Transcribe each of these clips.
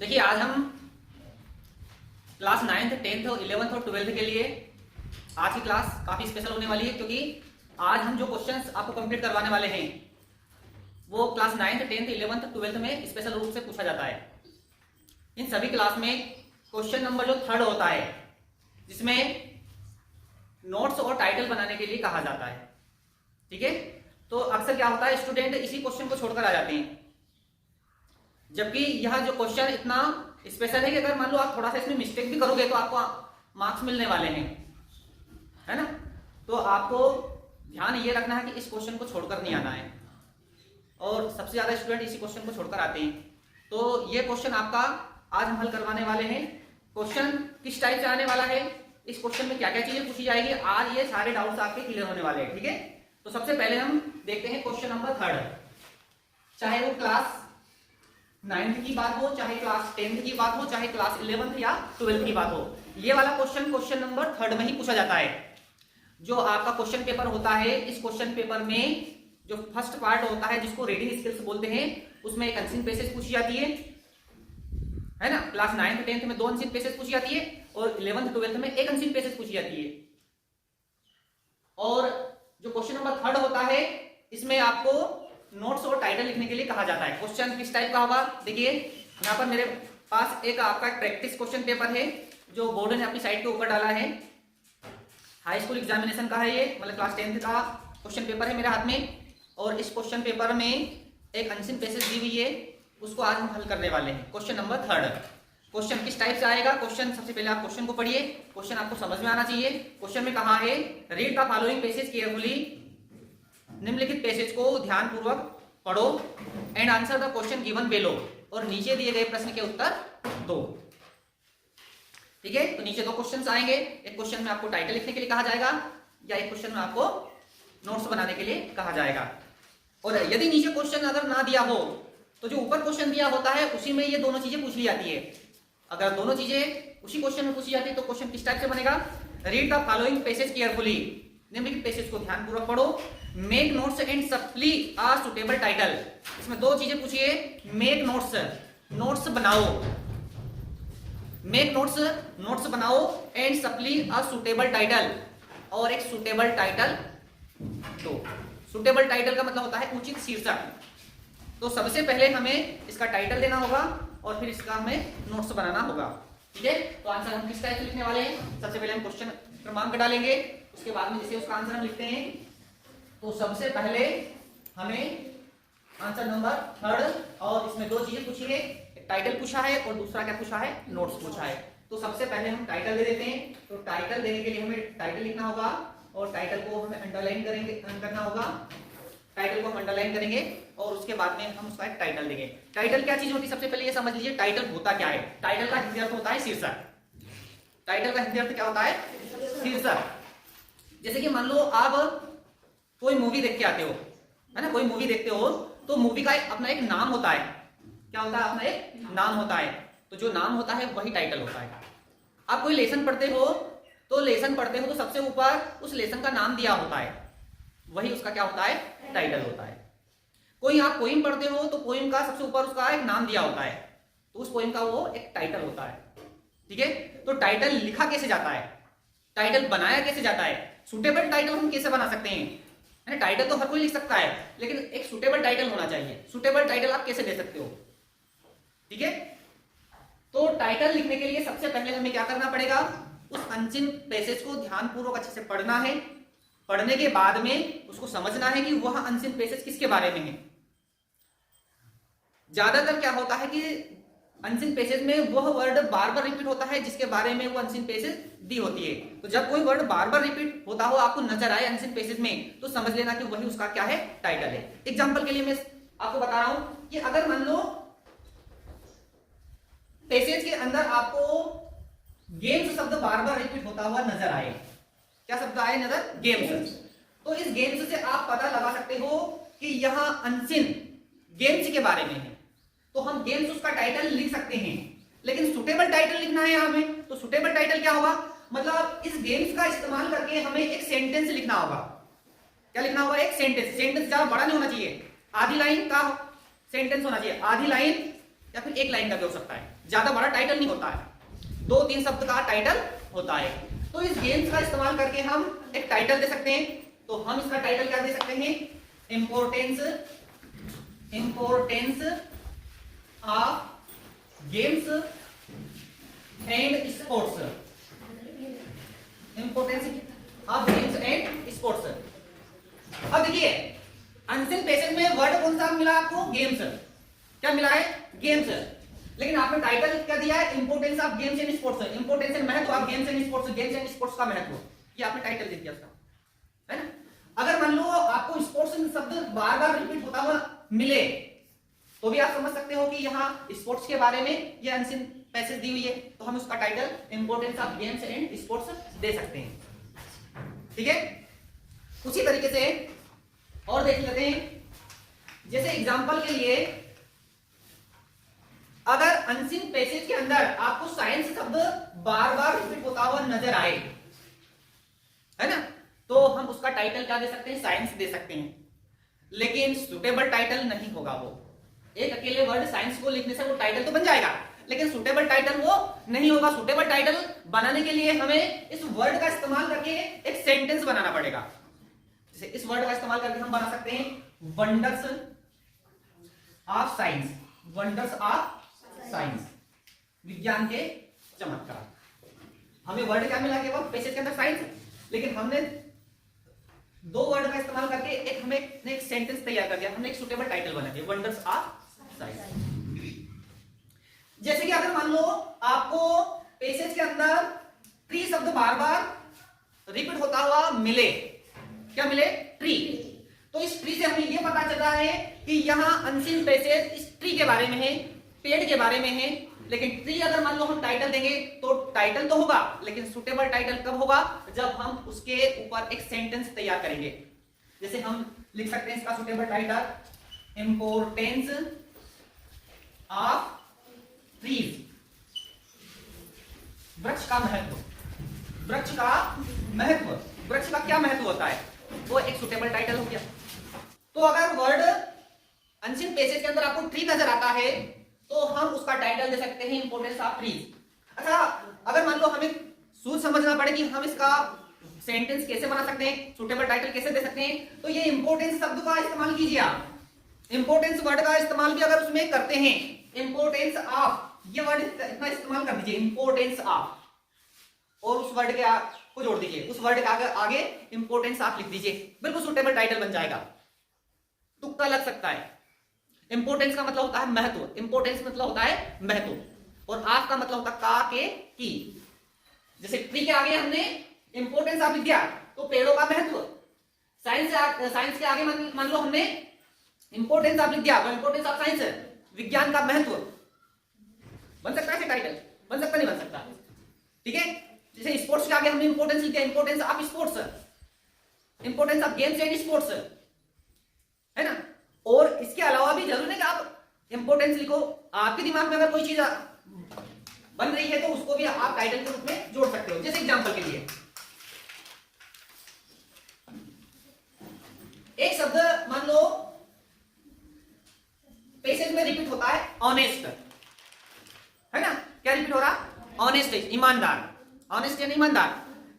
देखिए आज हम क्लास 9th 10th और 11th और 12th के लिए आज की क्लास काफी स्पेशल होने वाली है, क्योंकि आज हम जो क्वेश्चंस आपको कंप्लीट करवाने वाले हैं वो class 9th 10th 11th 12th में स्पेशल रूप से पूछा जाता है। इन सभी क्लास में क्वेश्चन नंबर जो 3rd होता है, जिसमें नोट्स और टाइटल बनाने के लिए कहा जाता है। ठीक है, तो अक्सर क्या होता है, स्टूडेंट इसी क्वेश्चन को छोड़कर आ जाते हैं, जबकि यह जो क्वेश्चन इतना स्पेशल है कि अगर मान लो आप थोड़ा सा इसमें मिस्टेक भी करोगे तो आपको मार्क्स मिलने वाले हैं, है ना। तो आपको ध्यान ये रखना है कि इस क्वेश्चन को छोड़कर नहीं आना है, और सबसे ज्यादा स्टूडेंट इसी क्वेश्चन को छोड़कर आते हैं। तो ये क्वेश्चन आपका आज हम हल करवाने वाले हैं। क्वेश्चन किस टाइप से आने वाला है, इस क्वेश्चन में क्या क्या चीजें पूछी जाएगी, आज ये सारे डाउट्स आपके क्लियर होने वाले हैं। ठीक है, तो सबसे पहले हम देखते हैं क्वेश्चन नंबर 3rd। चाहे वो क्लास 9th की बात हो, चाहे क्लास 10th की बात हो, चाहे क्लास 11th या 12th की बात हो, ये वाला क्वेश्चन नंबर 3rd में ही पूछा जाता है। जो आपका क्वेश्चन पेपर होता है, इस क्वेश्चन पेपर में जो फर्स्ट पार्ट होता है जिसको रीडिंग स्किल्स बोलते हैं, उसमें एक अनसीन पैसेज पूछी जाती है ना। क्लास 9th 10th में 2 अनसीन पैसेज पूछी जाती है और 11th 12th में 1 अनसीन पैसेज पूछी जाती है। और जो क्वेश्चन नंबर 3rd होता है, इसमें आपको नोट्स और टाइटल लिखने के लिए कहा जाता है। क्वेश्चन किस टाइप का होगा, देखिए यहाँ पर मेरे पास एक आपका प्रैक्टिस क्वेश्चन पेपर है जो बोर्ड ने अपनी साइट के ऊपर डाला है। हाई स्कूल एग्जामिनेशन का है ये, मतलब क्लास 10th का क्वेश्चन पेपर है मेरे हाथ में, और इस क्वेश्चन पेपर में एक अनसीन पैसेज दी हुई है, उसको आज हम हल करने वाले हैं। Question number 3rd। क्वेश्चन किस टाइप से आएगा, क्वेश्चन सबसे पहले आप क्वेश्चन को पढ़िए, क्वेश्चन आपको समझ में आना चाहिए। क्वेश्चन में कहा है, read the following passage carefully, निम्नलिखित पैसेज को ध्यानपूर्वक पढ़ो and answer the question given below, और नीचे दिए गए प्रश्न के उत्तर दो। ठीक है, तो नीचे 2 क्वेश्चंस आएंगे। एक क्वेश्चन में आपको टाइटल लिखने के लिए कहा जाएगा, या एक क्वेश्चन में आपको नोट्स बनाने के लिए कहा जाएगा। और यदि नीचे क्वेश्चन अगर ना दिया हो तो जो ऊपर क्वेश्चन दिया होता है उसी में ये दोनों चीजें पूछ ली जाती है। अगर दोनों चीजें उसी क्वेश्चन में पूछी जाती है तो क्वेश्चन किस टाइप से बनेगा, read the following passage carefully, निम्नलिखित पैसेज को ध्यानपूर्वक पढ़ो, make notes and supply a suitable title. इसमें 2 चीजें पूछिए, मेक नोट्स, नोट्स बनाओ, मेक नोट्स, नोट्स बनाओ, and supply a suitable title, और एक सुटेबल टाइटल दो। सुटेबल टाइटल का मतलब होता है उचित शीर्षक। तो सबसे पहले हमें इसका टाइटल देना होगा और फिर इसका हमें नोट्स बनाना होगा। ठीक है, तो आंसर हम किस टाइप से लिखने वाले हैं, सबसे पहले हम क्वेश्चन क्रमांक डालेंगे, उसके बाद में जैसे उसका आंसर हम लिखते हैं। तो सबसे पहले हमें आंसर नंबर 3rd, और इसमें 2 चीजें पूछी है, एक टाइटल पूछा है और दूसरा क्या पूछा है, नोट्स पूछा है। तो सबसे पहले हम टाइटल दे देते हैं। तो टाइटल देने के लिए हमें टाइटल लिखना होगा, और टाइटल को हमें अंडरलाइन करना होगा। टाइटल को हम अंडरलाइन करेंगे और उसके बाद में हम उसका एक टाइटल देंगे। टाइटल क्या चीज होती है, सबसे पहले ये समझ लीजिए टाइटल होता क्या है। टाइटल का हिंदी अर्थ होता है शीर्षक। टाइटल का हिंदी अर्थ क्या होता है, शीर्षक। जैसे कि मान लो आप कोई मूवी देख के आते हो, है ना, कोई मूवी देखते हो तो मूवी का अपना एक नाम होता है। क्या होता है, अपना एक नाम होता है। तो जो नाम होता है वही टाइटल होता है। आप कोई लेसन पढ़ते हो तो सबसे ऊपर उस लेसन का नाम दिया होता है, वही उसका क्या होता है, टाइटल होता है। कोई आप पोइम पढ़ते हो तो पोइम का सबसे ऊपर उसका एक नाम दिया होता है, तो उस पोइम का वो एक टाइटल होता है। ठीक है, तो टाइटल लिखा कैसे जाता है, टाइटल बनाया कैसे जाता है, सुटेबल टाइटल हम कैसे बना सकते हैं, है ना। टाइटल तो हर कोई लिख सकता है, लेकिन एक सुटेबल टाइटल होना चाहिए। सुटेबल टाइटल आप कैसे दे सकते हो, ठीक है। तो टाइटल लिखने के लिए सबसे पहले हमें क्या करना पड़ेगा, उस अनसीन पैसेज को ध्यानपूर्वक अच्छे से पढ़ना है। पढ़ने के बाद में उसको समझना है कि वह अनसीन पैसेज किसके बारे में है। ज्यादातर क्या होता है कि अनसीन पैसेज में वह वर्ड बार बार रिपीट होता है जिसके बारे में वो अनसीन पैसेज दी होती है। तो जब कोई वर्ड बार बार रिपीट होता हो आपको नजर आए अनसीन पैसेज में, तो समझ लेना कि वही उसका क्या है, टाइटल है। एग्जांपल के लिए मैं आपको बता रहा हूं कि अगर मान लो पैसेज के अंदर आपको गेम्स शब्द बार बार रिपीट होता हुआ नजर आए, क्या शब्द आए नजर, गेम्स, तो इस गेम्स से आप पता लगा सकते हो कि यह अनसीन गेम्स के बारे में है। तो हम गेम्स उसका टाइटल लिख सकते हैं, लेकिन सुटेबल टाइटल लिखना है हमें। तो सुटेबल टाइटल क्या होगा, मतलब इस गेम्स का इस्तेमाल करके हमें एक सेंटेंस लिखना होगा। क्या लिखना होगा, एक सेंटेंस। सेंटेंस ज्यादा बड़ा नहीं होना चाहिए, आधी लाइन का सेंटेंस होना चाहिए, आधी लाइन या फिर 1 लाइन का भी हो सकता है। ज्यादा बड़ा टाइटल नहीं होता है, 2-3 शब्द का टाइटल होता है। तो इस गेम्स का इस्तेमाल करके हम एक टाइटल दे सकते हैं। तो हम इसका टाइटल क्या दे सकते हैं? Importance of games and sports. Importance of games and sports. अब देखिए अनसिन पैसेज में वर्ड कौन सा मिला आपको? गेम्स। क्या मिला है? गेम्स। लेकिन आपने टाइटल क्या दिया है? Importance of games and sports. Importance and महत्व of games and sports, games and sports का महत्व, ये आपने टाइटल दे दिया उसका, है ना। अगर मान लो आपको स्पोर्ट्स शब्द बार बार रिपीट होता हुआ मिले तो भी आप समझ सकते हो कि यहाँ स्पोर्ट्स के बारे में ये अनसिन पैसेज दी हुई है, तो हम उसका title importance of games and sports दे सकते हैं। ठीक है, उसी तरीके से और देख लेते हैं। जैसे एग्जांपल के लिए अगर अनसीन पैसेज के अंदर आपको साइंस शब्द बार बार रिपीट होता हुआ नजर आए, है ना, तो हम उसका टाइटल क्या दे सकते हैं? साइंस दे सकते हैं। लेकिन सुटेबल टाइटल नहीं होगा वो। एक अकेले वर्ड साइंस को लिखने से वो टाइटल तो बन जाएगा, लेकिन सुटेबल टाइटल वो नहीं होगा। सुटेबल टाइटल बनाने के लिए हमें इस वर्ड का इस्तेमाल करके एक सेंटेंस बनाना पड़ेगा। जैसे इस वर्ड का इस्तेमाल करके हम बना सकते हैं wonders of science. Wonders of science, विज्ञान के चमत्कार। हमें वर्ड क्या मिला? केवल पैसेज के अंदर साइंस, लेकिन हमने दो वर्ड का इस्तेमाल करके एक सेंटेंस तैयार कर दिया। हमने एक सुटेबल टाइटल बना दिया, वंडर्स ऑफ साइंस। जैसे कि अगर मान लो आपको पैसेज के अंदर ट्री शब्द बार बार रिपीट होता हुआ मिले, क्या मिले? ट्री। तो इस ट्री से हमें यह पता चला है कि यहाँ अनसीन पैसेज इस ट्री के बारे में है, पेड़ के बारे में है। लेकिन ट्री अगर मान लो हम टाइटल देंगे तो टाइटल तो होगा, लेकिन सुटेबल टाइटल कब होगा? जब हम उसके ऊपर एक सेंटेंस तैयार करेंगे। जैसे हम लिख सकते हैं इसका suitable title importance of trees, वृक्ष का महत्व। वृक्ष का महत्व, वृक्ष का क्या महत्व होता है, वो एक सुटेबल टाइटल हो गया। तो अगर वर्ड अनसीन पैसेज के अंदर आपको ट्री नजर आता है तो हम उसका टाइटल दे सकते हैं इंपोर्टेंस ऑफ ट्रीज। अच्छा, अगर मान लो हमें सूझ समझना पड़े कि हम इसका सेंटेंस कैसे बना सकते हैं, सुटेबल टाइटल कैसे दे सकते हैं, तो ये इंपोर्टेंस शब्द का इस्तेमाल कीजिए आप। इंपोर्टेंस वर्ड का इस्तेमाल भी अगर उसमें करते हैं, इंपोर्टेंस ऑफ, ये वर्ड इतना इस्तेमाल कर दीजिए, इंपोर्टेंस ऑफ, और उस वर्ड के को जोड़ दीजिए, उस वर्ड के आगे इंपोर्टेंस ऑफ लिख दीजिए, बिल्कुल सुटेबल टाइटल बन जाएगा। तुक्का लग सकता है। इंपोर्टेंस का मतलब होता है महत्व, इंपोर्टेंस मतलब होता है महत्व, और ऑफ का मतलब होता है का, के, की। जैसे ट्री के आगे हमने इंपोर्टेंस ऑफ लिख दिया तो पेड़ों का महत्व। साइंस के आगे मान लो हमने इंपोर्टेंस ऑफ लिख दिया तो इंपोर्टेंस ऑफ साइंस, विज्ञान का महत्व। बन सकता है टाइटल? बन सकता नहीं बन सकता? ठीक है। जैसे स्पोर्ट्स के आगे हमने इंपोर्टेंस लिख दिया, importance of sports, importance of games and sports, है ना। और इसके अलावा भी जरूरी नहीं कि आप इंपोर्टेंस लिखो, आपके दिमाग में अगर कोई चीज बन रही है तो उसको भी आप टाइटल के रूप में जोड़ सकते हो। जैसे एग्जांपल के लिए एक शब्द मान लो पैसेज में रिपीट होता है ऑनेस्ट, है ना। क्या रिपीट हो रहा? ऑनेस्ट, ईमानदार। ऑनेस्ट यानी ईमानदार,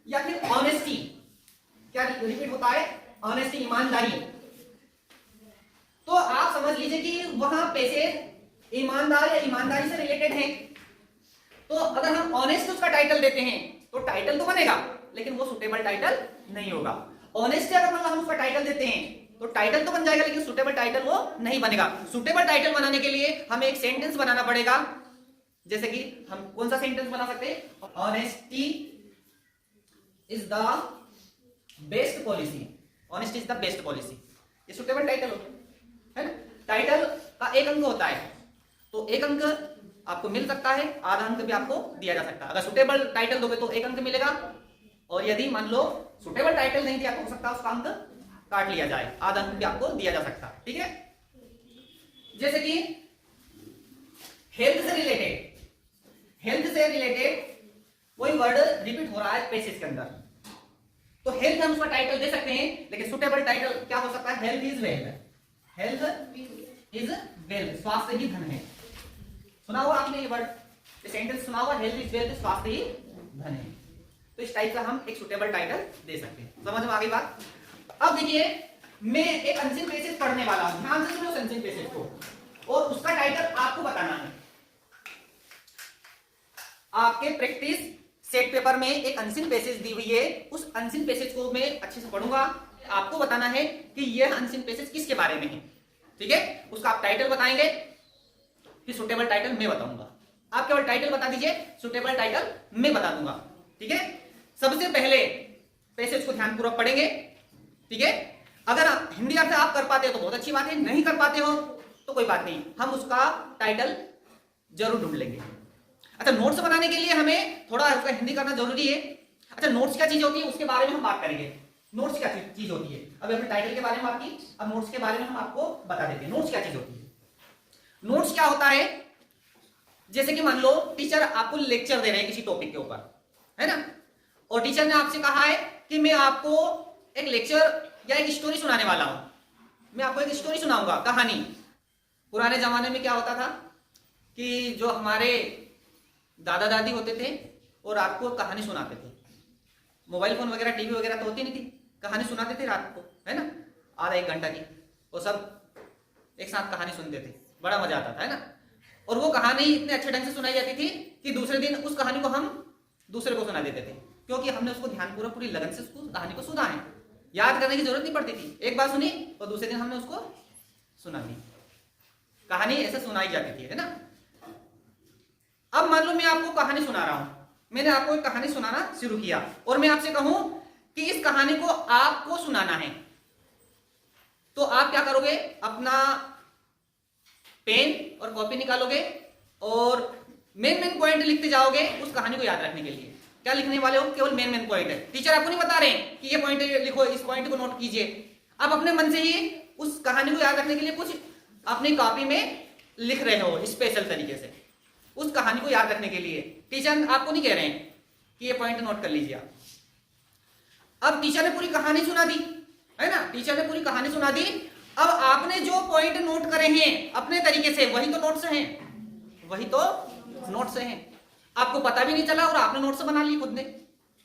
या फिर ऑनेस्टी, क्या रिपीट होता है? ऑनेस्टी, ईमानदारी। तो आप समझ लीजिए कि वहां पैसेज ईमानदार या ईमानदारी से रिलेटेड है। तो अगर हम ऑनेस्ट उसका टाइटल देते हैं तो टाइटल तो बनेगा, लेकिन वो सुटेबल टाइटल नहीं होगा। ऑनेस्ट अगर हम उसका टाइटल देते हैं तो टाइटल तो बन जाएगा, लेकिन सुटेबल टाइटल वो नहीं बनेगा। सुटेबल टाइटल बनाने के लिए हमें एक सेंटेंस बनाना पड़ेगा। जैसे कि हम कौन सा सेंटेंस बना सकते हैं? Honesty is the best policy. Honesty is the best policy, ये सुटेबल टाइटल होगा, है ना। टाइटल का एक अंक होता है, तो एक अंक आपको मिल सकता है, आधा अंक भी आपको दिया जा सकता है। अगर सुटेबल टाइटल दोगे तो एक अंक मिलेगा, और यदि मान लो सुटेबल टाइटल नहीं दिया तो हो सकता है उसका अंक काट लिया जाए, आधा अंक भी आपको दिया जा सकता है। ठीक है। जैसे कि हेल्थ से रिलेटेड, हेल्थ से रिलेटेड कोई वर्ड रिपीट हो रहा है पैसेज के अंदर, तो हेल्थ हम उसका टाइटल दे सकते हैं, लेकिन सुटेबल टाइटल क्या हो सकता है? Health is wealth. Health is wealth, स्वास्थ्य ही धन है। सुना होगा आपने ये वर्ड, सेंटेंस सुना होगा, हेल्थ इज वेल्थ, स्वास्थ्य ही धन है। तो इस टाइप का हम एक सुटेबल टाइटल दे सकते हैं। समझ में आ गई बात? अब देखिए मैं एक अनसीन पेसेज पढ़ने वाला हूं, ध्यान से सुनो अनसीन पेसेज को, और उसका टाइटल आपको बताना है। आपके प्रैक्टिस सेट पेपर में एक अनसीन पेसेज दी हुई है, उस अनसीन पेसेज को मैं अच्छे से पढ़ूंगा, आपको बताना है कि यह अनसीन पेसेज किसके बारे में है। ठीक है, उसका आप टाइटल बताएंगे, फिर सुटेबल टाइटल मैं बताऊंगा। आप केवल टाइटल बता दीजिए, सुटेबल टाइटल मैं बता दूंगा। ठीक है, सबसे पहले पैसेज को ध्यानपूर्वक पढ़ेंगे। ठीक है, अगर आप हिंदी अर्थ आप कर पाते हो तो बहुत अच्छी बात है, नहीं कर पाते हो तो कोई बात नहीं, हम उसका टाइटल जरूर ढूंढ लेंगे। अच्छा, नोट्स बनाने के लिए हमें थोड़ा उसका हिंदी करना जरूरी है। अच्छा, नोट्स क्या चीज होती है उसके बारे में हम बात करेंगे। नोट्स क्या चीज होती है, अभी हमने टाइटल के बारे में बात की, अब नोट्स के बारे में हम आपको बता देते हैं नोट्स क्या चीज होती है। नोट्स क्या होता है, जैसे कि मान लो टीचर आपको लेक्चर दे रहे हैं किसी टॉपिक के ऊपर, है ना, और टीचर ने आपसे कहा है कि मैं आपको एक लेक्चर या एक स्टोरी सुनाने वाला हूं, मैं आपको एक स्टोरी सुनाऊंगा, कहानी। पुराने जमाने में क्या होता था कि जो हमारे दादा दादी होते थे और रात को कहानी सुनाते थे, मोबाइल फोन वगैरह टीवी वगैरह तो होती नहीं थी, कहानी सुनाते थे रात को, है ना, आधा एक घंटा की, वो सब एक साथ कहानी सुनते थे, बड़ा मजा आता था, है ना। और वो कहानी इतने अच्छे ढंग से सुनाई जाती थी कि दूसरे दिन उस कहानी को हम दूसरे को सुना देते थे, क्योंकि हमने उसको ध्यानपूर्वक पूरी लगन से उसको कहानी को सुना है, याद करने की जरूरत नहीं पड़ती थी, एक बार सुनी और दूसरे दिन हमने उसको सुना दी, कहानी ऐसे सुनाई जाती थी, है ना। अब मान लो मैं आपको कहानी सुना रहा हूं, मैंने आपको एक कहानी सुनाना शुरू किया और मैं आपसे कहूं कि इस कहानी को आपको सुनाना है, तो आप क्या करोगे, अपना पेन और कॉपी निकालोगे और मेन पॉइंट लिखते जाओगे उस कहानी को याद रखने के लिए। क्या लिखने वाले हो, केवल मेन पॉइंट है, टीचर आपको नहीं बता रहे हैं कि ये पॉइंट लिखो, इस पॉइंट को नोट कीजिए, आप अपने मन से ही उस कहानी को याद रखने के लिए कुछ अपनी कॉपी में लिख रहे हो स्पेशल तरीके से, उस कहानी को याद रखने के लिए। टीचर आपको नहीं कह रहे हैं कि ये पॉइंट नोट कर लीजिए आप। अब टीचर ने पूरी कहानी सुना दी, है ना, टीचर ने पूरी कहानी सुना दी, अब आपने जो पॉइंट नोट करे हैं अपने तरीके से, वही तो नोट्स हैं, वही तो नोट्स हैं, आपको पता भी नहीं चला और आपने नोट्स बना लिए, खुद ने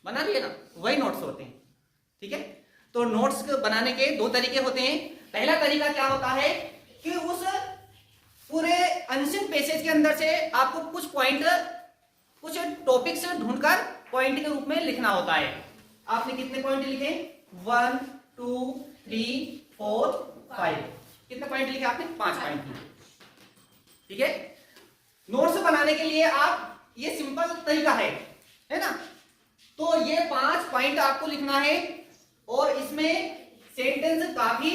बना लिए ना, वही नोट्स होते हैं। ठीक है, तो नोट्स बनाने के दो तरीके होते हैं। पहला तरीका क्या होता है कि उस पूरे अनसीन पैसेज के अंदर से आपको कुछ पॉइंट, कुछ टॉपिक से ढूंढकर पॉइंट के रूप में लिखना होता है। आपने कितने पॉइंट लिखे, 1 2 3 4 5, कितने पॉइंट लिखे आपने, 5 पॉइंट लिखे। ठीक है, नोट्स बनाने के लिए आप, ये सिंपल तरीका है ना, तो ये 5 पॉइंट आपको लिखना है और इसमें सेंटेंस काफी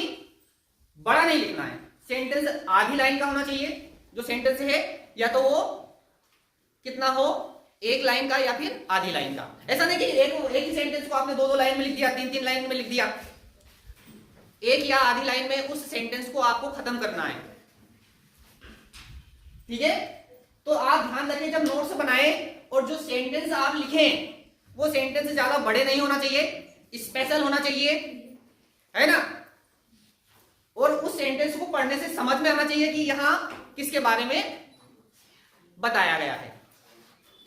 बड़ा नहीं लिखना है, सेंटेंस आधी लाइन का होना चाहिए जो सेंटेंस है, या तो वो कितना हो, एक लाइन का या फिर आधी लाइन का। ऐसा नहीं कि एक ही सेंटेंस को आपने 2 लाइन में लिख दिया, 3 लाइन में लिख दिया, एक या आधी लाइन में उस सेंटेंस को आपको खत्म करना है। ठीक है, तो आप ध्यान रखिए जब नोट्स बनाए और जो सेंटेंस आप लिखें वो सेंटेंस ज्यादा बड़े नहीं होना चाहिए, स्पेशल होना चाहिए, है ना, और उस सेंटेंस को पढ़ने से समझ में आना चाहिए कि यहां किसके बारे में बताया गया है।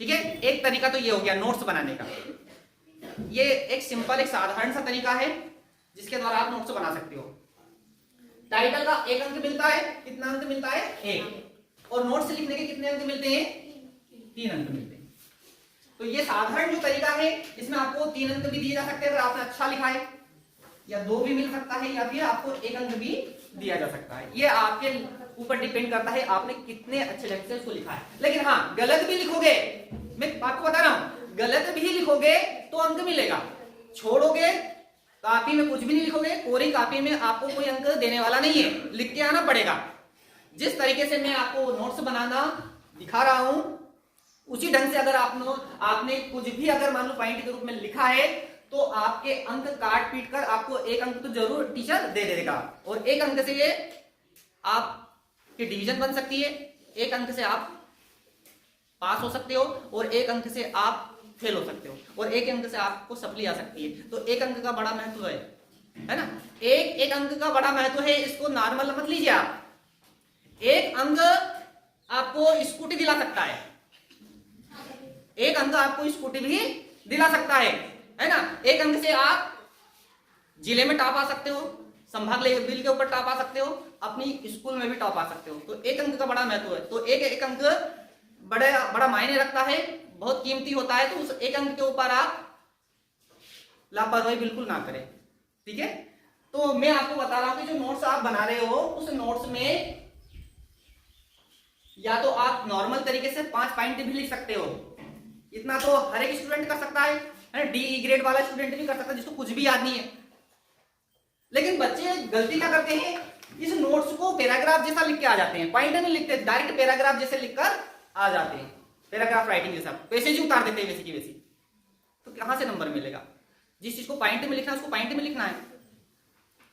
ठीक है, एक तरीका तो ये हो गया नोट्स बनाने का, ये एक सिंपल, एक साधारण सा तरीका है जिसके द्वारा आप नोट्स बना सकते हो। टाइटल का 1 अंक मिलता है, कितना अंक मिलता है, 1, और नोट्स लिखने के कितने अंक मिलते हैं, 3 अंक मिलते हैं। तो ये साधारण जो तरीका है इसमें आपको 3 अंक भी दिए जा सकते हैं अगर आपने अच्छा लिखा है, या 2 भी मिल सकता है, या फिर आपको 1 अंक भी दिया जा सकता है, ये आपके ऊपर डिपेंड करता है आपने कितने अच्छे ढंग से उसको लिखा है। लेकिन हाँ, गलत भी लिखोगे, मैं आपको बता रहा हूं, गलत भी लिखोगे तो अंक मिलेगा, छोड़ोगे कॉपी में कुछ भी नहीं लिखोगे, कोरी कॉपी में आपको कोई अंक देने वाला नहीं है, लिख के आना पड़ेगा। जिस तरीके से मैं आपको नोट्स बनाना दिखा रहा हूं उसी ढंग से अगर आपने कुछ भी अगर मान लो पॉइंट के रूप में लिखा है तो आपके अंक काट पीट कर आपको 1 अंक तो जरूर टीचर दे देगा, और 1 अंक से ये आपकी डिवीजन बन सकती है, 1 अंक से आप पास हो सकते हो, और 1 अंक से आप फेल हो सकते हो, और 1 अंक से आपको सप्ली आ सकती है। तो 1 अंक का बड़ा महत्व है ना, एक अंक का बड़ा महत्व है, इसको नॉर्मल मत लीजिए आप। 1 अंक आपको स्कूटी दिला सकता है, एक अंक आपको स्कूटी भी दिला सकता है ना। एक अंक से आप जिले में टॉप आ सकते हो, संभाग लेवल के ऊपर टॉप आ सकते हो, अपनी स्कूल में भी टॉप आ सकते हो। तो एक अंक का बड़ा महत्व है। तो एक अंक बड़ा मायने रखता है, बहुत कीमती होता है। तो उस एक अंक के ऊपर आप लापरवाही बिल्कुल ना करें, ठीक है। तो मैं आपको बता रहा हूं कि जो नोट्स आप बना रहे हो उस नोट्स में या तो आप नॉर्मल तरीके से 5 पॉइंट भी लिख सकते हो, इतना तो हर एक स्टूडेंट कर सकता है, डी ग्रेड वाला स्टूडेंट भी कर सकता है जिसको कुछ भी याद नहीं है। लेकिन बच्चे गलती क्या करते हैं, इस नोट्स को पैराग्राफ जैसा लिख के आ जाते हैं, पॉइंट नहीं लिखते, डायरेक्ट पैराग्राफ जैसे लिखकर आ जाते हैं, पैराग्राफ राइटिंग जैसा पैसेज उतार देते हैं वैसे की वैसी। तो कहां से नंबर मिलेगा? जिस चीज को पॉइंट में लिखना है उसको पॉइंट में लिखना है,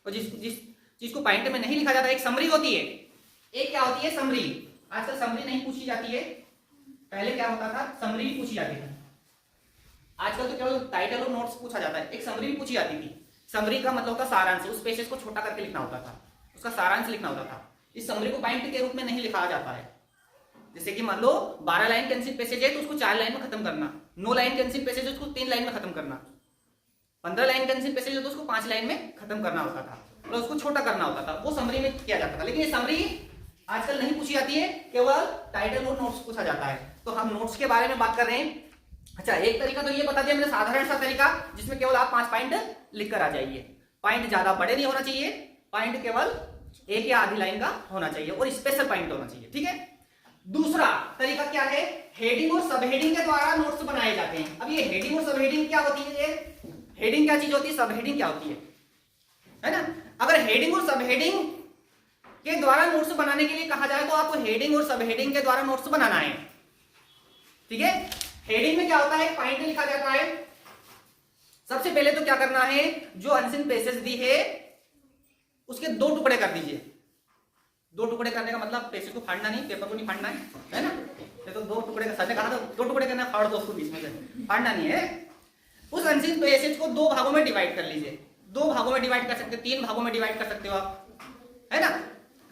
और जिस चीज को पॉइंट में नहीं लिखा जाता, एक समरी होती है, एक क्या होती है समरी। आजकल समरी नहीं पूछी जाती है, पहले क्या होता था समरी भी पूछी जाती थी। आजकल तो केवल टाइटल और नोट्स पूछा जाता है, एक समरी भी पूछी जाती थी। समरी का मतलब होता सारांश, उस पेजेस को छोटा करके लिखना होता था, उसका सारांश लिखना होता था। इस समरी को पॉइंट के रूप में नहीं लिखा जाता है। जैसे कि मान लो 12 लाइन कैंसिल पैसेज है तो उसको 4 लाइन में खत्म करना, 9 लाइन कैंसिल पैसेज है तो उसको 3 लाइन में खत्म करना, 15 लाइन कैंसिल पैसेज है तो उसको 5 लाइन में खत्म करना होता था, और उसको छोटा करना होता था, वो समरी में किया जाता था। लेकिन ये समरी आजकल नहीं पूछी जाती है, केवल टाइटल और नोट्स पूछा जाता है। तो हम नोट्स के बारे में बात कर रहे हैं। अच्छा, एक तरीका तो ये बता दिया मैंने, साधारण सा तरीका जिसमें केवल आप 5 पॉइंट लिखकर आ जाइए। पॉइंट ज्यादा बड़े नहीं होना चाहिए, पॉइंट केवल एक या आधी लाइन का होना चाहिए और स्पेशल पॉइंट होना चाहिए, ठीक है। दूसरा तरीका क्या है, हेडिंग और सब हेडिंग के द्वारा नोट्स बनाए जाते हैं। अब ये हेडिंग और सब हेडिंग क्या होती है, हेडिंग क्या चीज होती है, सब हेडिंग क्या होती है ना। अगर हेडिंग और सब हेडिंग के द्वारा नोट्स बनाने के लिए कहा जाए तो आपको हेडिंग और सब हेडिंग के द्वारा नोट्स बनाना है, ठीक है। हेडिंग में क्या होता है, पॉइंट लिखा जाता है। सबसे पहले तो क्या करना है, जो अनसीन पैसेज दी है उसके 2 टुकड़े कर दीजिए। 2 टुकड़े करने का मतलब पैसेज को फाड़ना नहीं, पेपर को नहीं फाड़ना है ना। तो 2 टुकड़े का, सर कहा था 2 टुकड़े करना, फाड़ दो उसको बीच में से, फाड़ना नहीं है। उस अनसीन पैसेज को 2 भागों में डिवाइड कर लीजिए। 2 भागों में डिवाइड कर सकते हो, 3 भागों में डिवाइड कर सकते हो आप, है ना।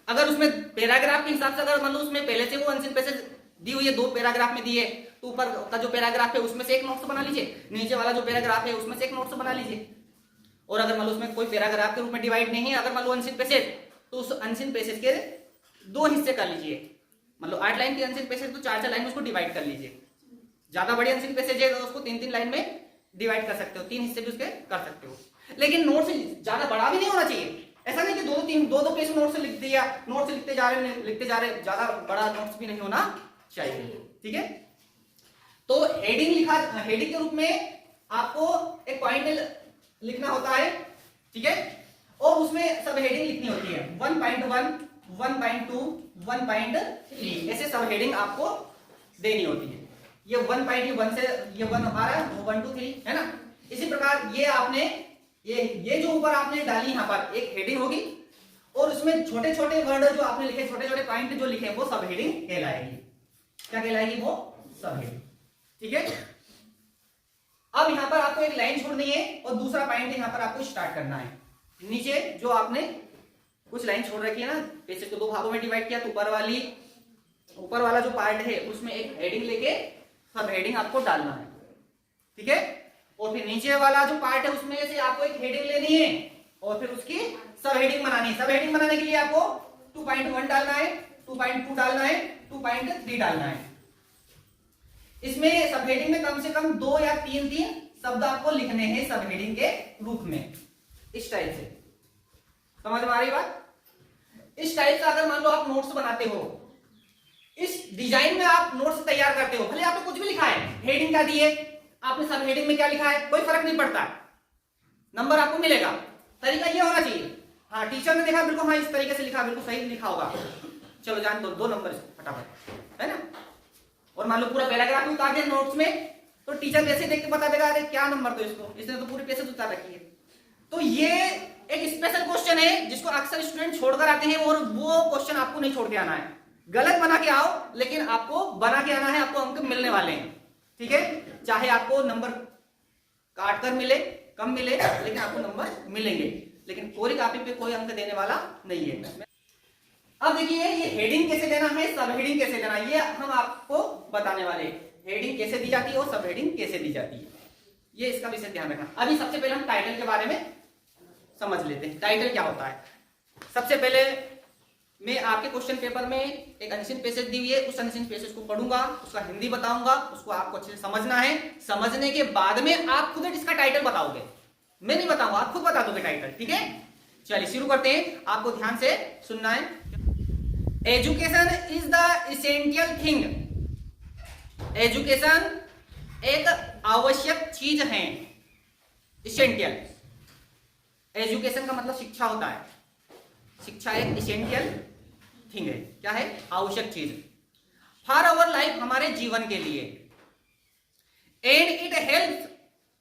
अगर उसमें पैराग्राफ के हिसाब से, अगर मान लो उसमें पहले से वो अनसीन पैसेज दी हुई है, 2 पैराग्राफ में दी है, तो ऊपर का जो पैराग्राफ है उसमें से एक नोट्स बना लीजिए, नीचे वाला जो पैराग्राफ है उसमें से एक नोट्स बना लीजिए। और अगर मान लो उसमें कोई पैराग्राफ के रूप में डिवाइड नहीं है, अगर मान लो अनसीन पैसेज, तो उस अनसीन पैसेज के 2 हिस्से कर लीजिए। मतलब 8 लाइन की अनसीन पैसेज तो 4-4 लाइन में उसको डिवाइड कर लीजिए। ज्यादा बड़ी अनसीन पैसेज है तो उसको 3-3 लाइन में डिवाइड कर सकते हो, 3 हिस्से भी उसके कर सकते हो। लेकिन नोट्स ज्यादा बड़ा भी नहीं होना चाहिए, ऐसा नहीं कि 2-2 पेज नोट्स लिख दिया, नोट्स लिखते जा रहे, ज्यादा बड़ा नोट्स भी नहीं होना चाहिए, ठीक है। तो हेडिंग के रूप में आपको एक पॉइंट लिखना होता है, ठीक है। और उसमें सब हेडिंग लिखनी होती है, 1.1, 1.2, 1.3, ऐसे सब हेडिंग आपको देनी होती है। ये 1.1 से ये 1 आ रहा है, वो 1, 2, 3 है ना। इसी प्रकार ये आपने ये जो ऊपर आपने डाली, यहाँ पर एक हेडिंग होगी और उसमें छोटे छोटे वर्ड जो आपने लिखे, छोटे छोटे पॉइंट जो लिखे, वो सब हेडिंग कहलाएगी। क्या कहलाएगी? वो सब हेडिंग, ठीक है। अब यहां पर आपको एक लाइन छोड़नी है और दूसरा पॉइंट यहां पर आपको स्टार्ट करना है। नीचे जो आपने कुछ लाइन छोड़ रखी है ना, पेज को 2 भागों में डिवाइड किया, तो ऊपर वाला जो पार्ट है उसमें एक हेडिंग लेके सब हेडिंग आपको डालना है, ठीक है। और फिर नीचे वाला जो पार्ट है उसमें से आपको एक हेडिंग लेनी है और फिर उसकी सब हेडिंग बनानी है। सब हेडिंग बनाने के लिए आपको 2.1 डालना है, 2.2 डालना है, 2.3 डालना है। इसमें सब हेडिंग में कम से कम 2 या 3 शब्द आपको लिखने हैं सब हेडिंग के रूप में, इस टाइप से। समझ में आ रही बात? इस टाइप से अगर मान लो आप नोट्स बनाते हो, इस डिजाइन में आप नोट्स तैयार करते हो, भले आपने कुछ भी लिखा है, हेडिंग क्या दी है, आपने सब हेडिंग में क्या लिखा है, कोई फर्क नहीं पड़ता, नंबर आपको मिलेगा। तरीका ये होना चाहिए। हाँ, टीचर ने देखा बिल्कुल, हाँ इस तरीके से लिखा, बिल्कुल सही लिखा होगा, चलो जान दो, 2 नंबर फटाफट, है ना। और मान लो पूरा पैराग्राफ भी उतार दिया नोट्स में, तो टीचर जैसे देख के बता देगा, अरे क्या नंबर दो इसको, इसने तो पूरी पैसेज उतार रखी है। तो ये एक स्पेशल क्वेश्चन है जिसको अक्सर स्टूडेंट छोड़कर आते हैं, और वो क्वेश्चन आपको नहीं छोड़ के आना है। गलत बना के आओ, लेकिन आपको बना के आना है, आपको अंक मिलने वाले हैं, ठीक है। चाहे आपको नंबर काट कर मिले, कम मिले, लेकिन आपको नंबर मिलेंगे। लेकिन कोरी कॉपी पे कोई अंक देने वाला नहीं है। अब देखिए ये हेडिंग कैसे देना है, सब हेडिंग कैसे देना है, ये हम आपको बताने वाले हैं। हेडिंग कैसे दी जाती है और सब हेडिंग कैसे दी जाती है, ये इसका विशेष ध्यान रखना। अभी सबसे पहले हम टाइटल के बारे में समझ लेते हैं। टाइटल क्या होता है? सबसे पहले मैं आपके क्वेश्चन पेपर में एक अनसीन पैसेज दी हुई है, उस अनसीन पैसेज को पढ़ूंगा, उसका हिंदी बताऊंगा, उसको आपको अच्छे से समझना है। समझने के बाद में आप खुद इसका टाइटल बताओगे, मैं नहीं बताऊंगा, आप खुद बता दोगे टाइटल। ठीक है, चलिए शुरू करते हैं। आपको ध्यान से सुनना है। Education is the essential thing. Education एक आवश्यक चीज है। इसेंशियल, एजुकेशन का मतलब शिक्षा होता है। शिक्षा एक इसेंशियल थिंग है। क्या है? आवश्यक चीज। फॉर आवर लाइफ, हमारे जीवन के लिए। एंड इट हेल्प्स,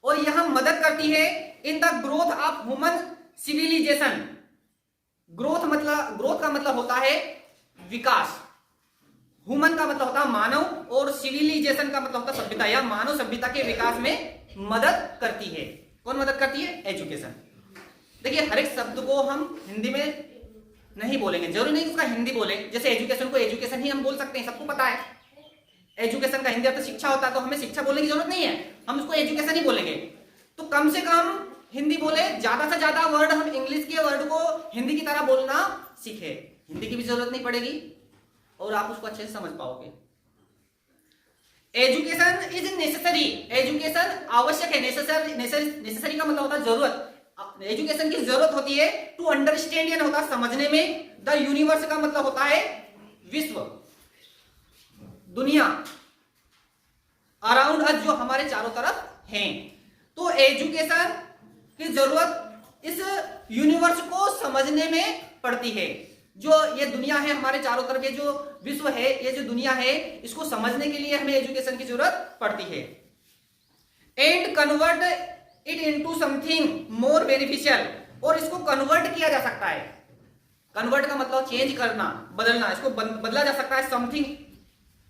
और यह मदद करती है in the growth of human civilization. Growth का मतलब होता है विकास। ह्यूमन का मतलब होता है मानव, और सिविलाइजेशन का मतलब होता है सभ्यता या मानव सभ्यता के विकास में मदद करती है। कौन मदद करती है? एजुकेशन। देखिए हर एक शब्द को हम हिंदी में नहीं बोलेंगे, जरूरी नहीं उसका हिंदी बोले। जैसे एजुकेशन को एजुकेशन ही हम बोल सकते हैं, सबको पता है। एजुकेशन का हिंदी अर्थ शिक्षा होता है, तो हमें शिक्षा बोलने की जरूरत नहीं है, हम उसको एजुकेशन ही बोलेंगे। तो कम से कम हिंदी बोले, ज्यादा से ज्यादा वर्ड हम इंग्लिश के वर्ड को हिंदी की तरह बोलना सीखे। हिंदी की भी जरूरत नहीं पड़ेगी और आप उसको अच्छे से समझ पाओगे। एजुकेशन इज नेसेसरी, एजुकेशन आवश्यक है। नेसेसरी का मतलब होता है जरूरत। एजुकेशन की जरूरत होती है टू अंडरस्टैंड, यानी होता है समझने में। द यूनिवर्स का मतलब होता है विश्व, दुनिया, अराउंड अस, जो हमारे चारों तरफ हैं। तो एजुकेशन की जरूरत इस यूनिवर्स को समझने में पड़ती है। जो ये दुनिया है हमारे चारों तरफ, ये जो विश्व है, ये जो दुनिया है, इसको समझने के लिए हमें एजुकेशन की जरूरत पड़ती है। And convert it into something more beneficial, और इसको कन्वर्ट किया जा सकता है। कन्वर्ट का मतलब चेंज करना, बदलना, इसको बदला जा सकता है something